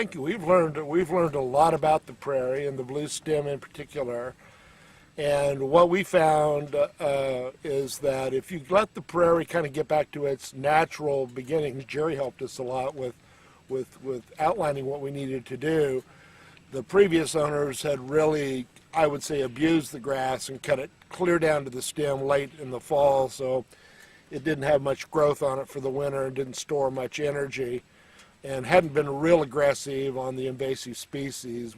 Thank you. We've learned a lot about the prairie and the blue stem in particular. And what we found is that if you let the prairie kind of get back to its natural beginnings, Jerry helped us a lot with outlining what we needed to do. The previous owners had really, I would say, abused the grass and cut it clear down to the stem late in the fall, so it didn't have much growth on it for the winter and didn't store much energy, and hadn't been real aggressive on the invasive species.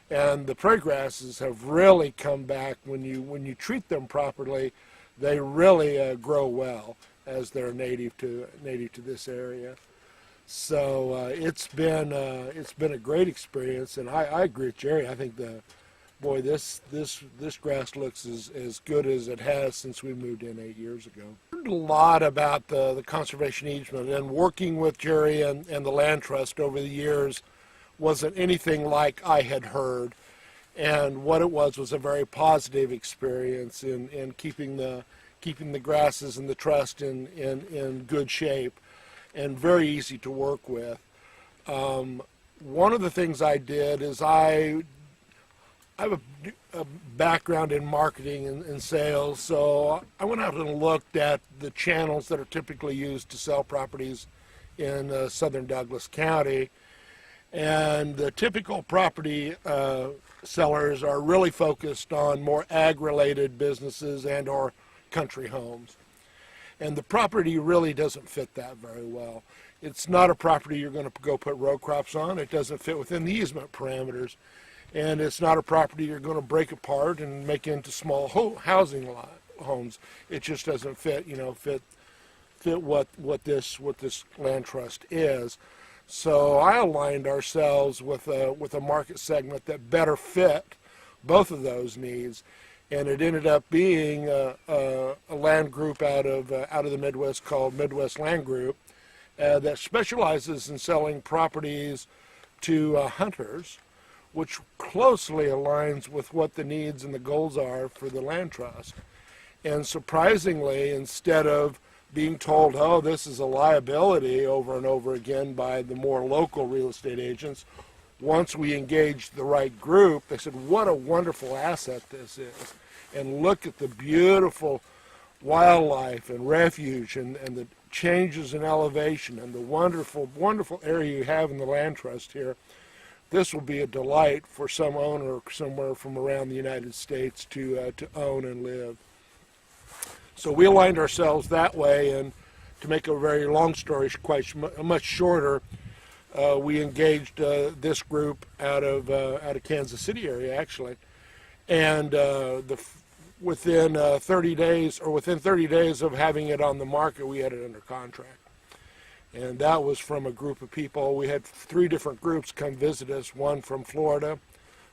And the prairie grasses have really come back. When you treat them properly, they really grow well as they're native to this area. So it's been a great experience, and I agree with Jerry. I think this grass looks as good as it has since we moved in 8 years ago. Learned a lot about the conservation easement, and working with Jerry and the land trust over the years wasn't anything like I had heard. And what it was a very positive experience in keeping the grasses and the trust in good shape, and very easy to work with. One of the things I did is I have a background in marketing and sales, so I went out and looked at the channels that are typically used to sell properties in southern Douglas County. And the typical property sellers are really focused on more ag-related businesses and or country homes. And the property really doesn't fit that very well. It's not a property you're going to go put row crops on. It doesn't fit within the easement parameters. And it's not a property you're going to break apart and make into small housing homes. It just doesn't fit, fit what this land trust is. So I aligned ourselves with a market segment that better fit both of those needs, and it ended up being a land group out of the Midwest called Midwest Land Group that specializes in selling properties to hunters, which closely aligns with what the needs and the goals are for the land trust. And surprisingly, instead of being told, oh, this is a liability over and over again by the more local real estate agents, once we engaged the right group, they said, what a wonderful asset this is. And look at the beautiful wildlife and refuge and the changes in elevation and the wonderful, wonderful area you have in the land trust here. This will be a delight for some owner somewhere from around the United States to own and live. So we aligned ourselves that way, and to make a very long story much shorter, we engaged this group out of Kansas City area actually, and within 30 days of having it on the market, we had it under contract. And that was from a group of people. We had 3 different groups come visit us, one from Florida,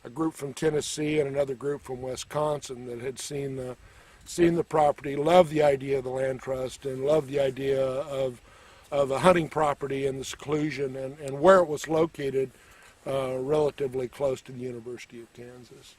a group from Tennessee, and another group from Wisconsin that had seen the property, loved the idea of the land trust, and loved the idea of a hunting property and the seclusion and where it was located relatively close to the University of Kansas.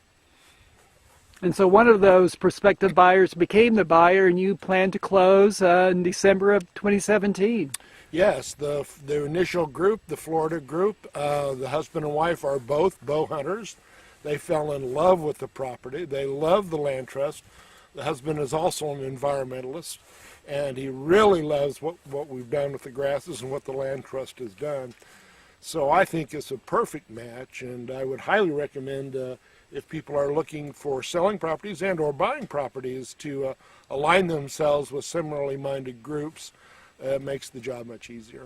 And so one of those prospective buyers became the buyer, and you plan to close in December of 2017. Yes, the initial group, the Florida group, the husband and wife are both bow hunters. They fell in love with the property. They love the land trust. The husband is also an environmentalist, and he really loves what we've done with the grasses and what the land trust has done. So I think it's a perfect match, and I would highly recommend if people are looking for selling properties and or buying properties to align themselves with similarly minded groups. It makes the job much easier.